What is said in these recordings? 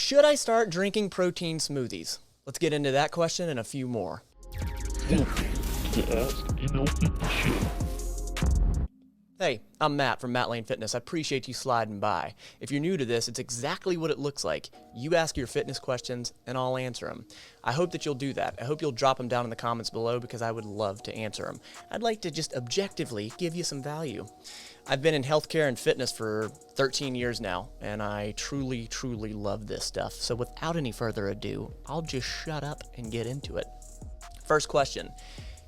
Should I start drinking protein smoothies? Let's get into that question and a few more. Hey, I'm Matt from Matt Lane Fitness. I appreciate you sliding by. If you're new to this, it's exactly what it looks like. You ask your fitness questions, and I'll answer them. I hope that you'll do that. I hope you'll drop them down in the comments below because I would love to answer them. I'd like to just objectively give you some value. I've been in healthcare and fitness for 13 years now, and I truly, truly love this stuff. So without any further ado, I'll just shut up and get into it. First question.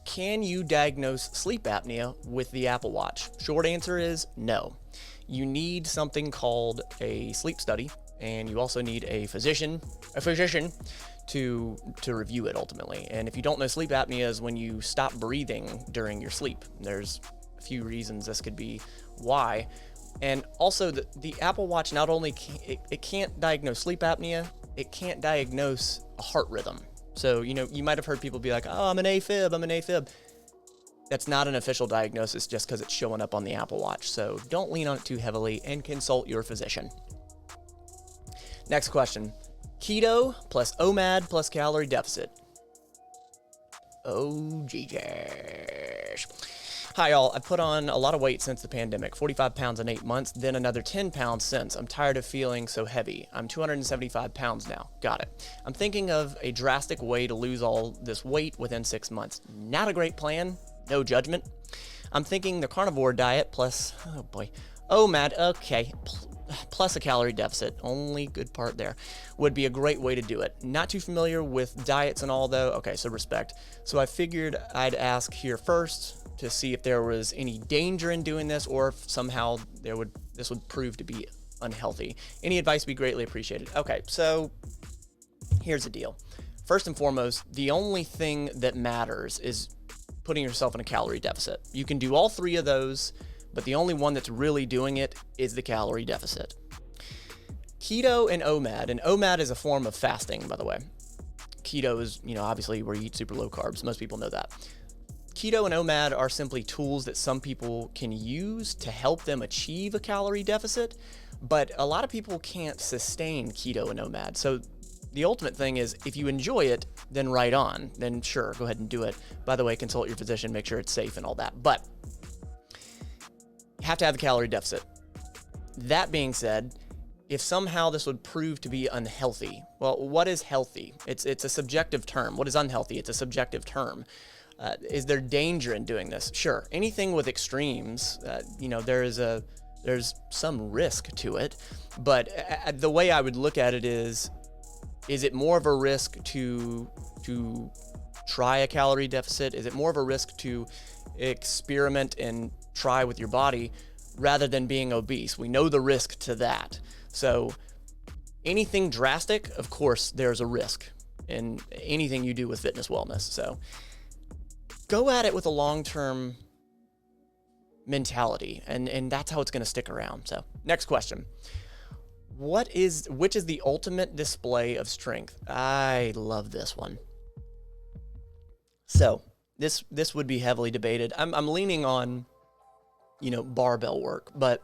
Can you diagnose sleep apnea with the Apple Watch? Short answer is no. You need something called a sleep study, and you also need a physician to review it ultimately. And if you don't know, sleep apnea is when you stop breathing during your sleep. There's a few reasons this could be why. And also the Apple Watch not only it can't diagnose sleep apnea, it can't diagnose a heart rhythm. So, you might have heard people be like, oh, I'm an AFib. That's not an official diagnosis just because it's showing up on the Apple Watch. So don't lean on it too heavily and consult your physician. Next question. Keto plus OMAD plus calorie deficit. Oh, Jesus. Hi, y'all. I put on a lot of weight since the pandemic, 45 pounds in 8 months, then another 10 pounds since. I'm tired of feeling so heavy. I'm 275 pounds now. Got it. I'm thinking of a drastic way to lose all this weight within 6 months. Not a great plan. No judgment. I'm thinking the carnivore diet plus, OMAD, okay, plus a calorie deficit, only good part there, would be a great way to do it. Not too familiar with diets and all though. Okay, so respect. So I figured I'd ask here first to see if there was any danger in doing this or if somehow this would prove to be unhealthy. Any advice would be greatly appreciated. Okay, so here's the deal. First and foremost, the only thing that matters is putting yourself in a calorie deficit. You can do all three of those, but the only one that's really doing it is the calorie deficit. Keto and OMAD is a form of fasting, by the way. Keto is, obviously where you eat super low carbs. Most people know that. Keto and OMAD are simply tools that some people can use to help them achieve a calorie deficit, but a lot of people can't sustain keto and OMAD. So the ultimate thing is if you enjoy it, then right on, then sure, go ahead and do it. By the way, consult your physician, make sure it's safe and all that, but you have to have a calorie deficit. That being said, if somehow this would prove to be unhealthy, well, what is healthy? It's a subjective term. What is unhealthy? It's a subjective term. Is there danger in doing this? Sure. Anything with extremes, there's some risk to it. But the way I would look at it is it more of a risk to try a calorie deficit? Is it more of a risk to experiment and try with your body rather than being obese? We know the risk to that. So anything drastic, of course, there's a risk in anything you do with fitness wellness. So go at it with a long-term mentality, and that's how it's going to stick around. So next question. Which is the ultimate display of strength? I love this one. So this would be heavily debated. I'm leaning on, barbell work, but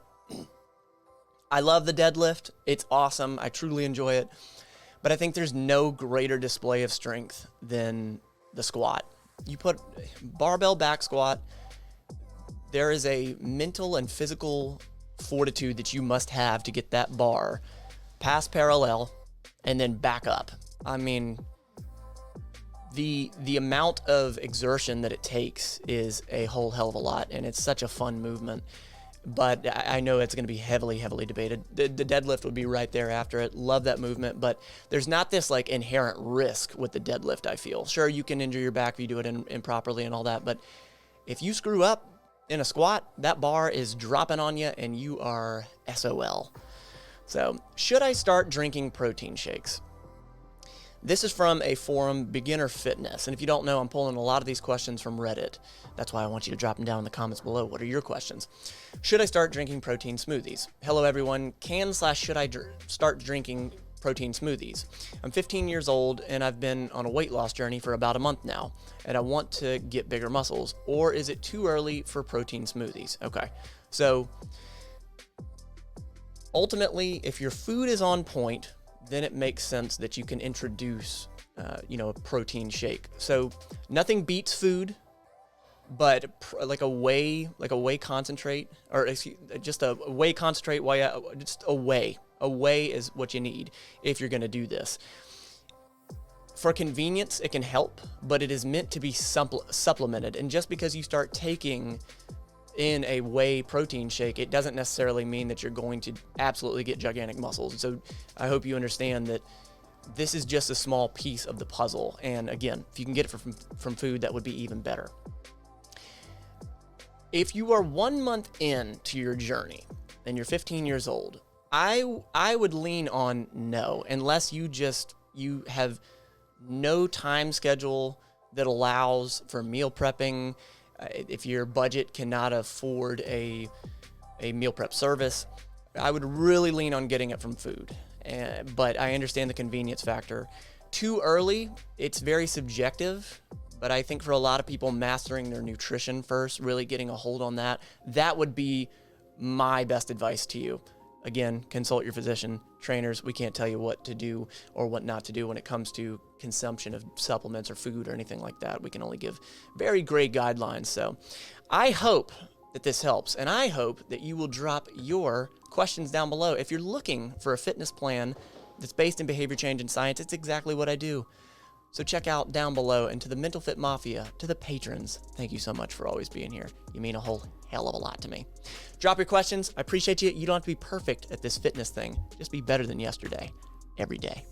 I love the deadlift. It's awesome. I truly enjoy it. But I think there's no greater display of strength than the squat. You put barbell back squat, there is a mental and physical fortitude that you must have to get that bar past parallel and then back up. I mean, the amount of exertion that it takes is a whole hell of a lot, and it's such a fun movement. But I know it's going to be heavily, heavily debated. The deadlift would be right there after it. Love that movement, but there's not this like inherent risk with the deadlift, I feel. Sure, you can injure your back if you do it improperly and all that, but if you screw up in a squat, that bar is dropping on you and you are SOL. So, should I start drinking protein shakes? This is from a forum, Beginner Fitness. And if you don't know, I'm pulling a lot of these questions from Reddit. That's why I want you to drop them down in the comments below. What are your questions? Should I start drinking protein smoothies? Hello, everyone. Should I start drinking protein smoothies? I'm 15 years old, and I've been on a weight loss journey for about a month now, and I want to get bigger muscles. Or is it too early for protein smoothies? Okay, so ultimately, if your food is on point, then it makes sense that you can introduce, a protein shake. So nothing beats food, but like a whey concentrate, or just a whey concentrate, just a whey. A whey is what you need if you're going to do this. For convenience, it can help, but it is meant to be supplemented. And just because you start taking in a whey protein shake, it doesn't necessarily mean that you're going to absolutely get gigantic muscles. So I hope you understand that this is just a small piece of the puzzle. And again, if you can get it from food, that would be even better. If you are 1 month into your journey and you're 15 years old, I would lean on no, unless you have no time schedule that allows for meal prepping. If your budget cannot afford a meal prep service, I would really lean on getting it from food. But I understand the convenience factor. Too early, it's very subjective, but I think for a lot of people, mastering their nutrition first, really getting a hold on that would be my best advice to you. Again, consult your physician. Trainers, we can't tell you what to do or what not to do when it comes to consumption of supplements or food or anything like that. We can only give very great guidelines. So I hope that this helps, and I hope that you will drop your questions down below. If you're looking for a fitness plan that's based in behavior change and science, it's exactly what I do. So check out down below. And to the Mental Fit Mafia, to the patrons, thank you so much for always being here. You mean a whole hell of a lot to me. Drop your questions. I appreciate you. You don't have to be perfect at this fitness thing. Just be better than yesterday, every day.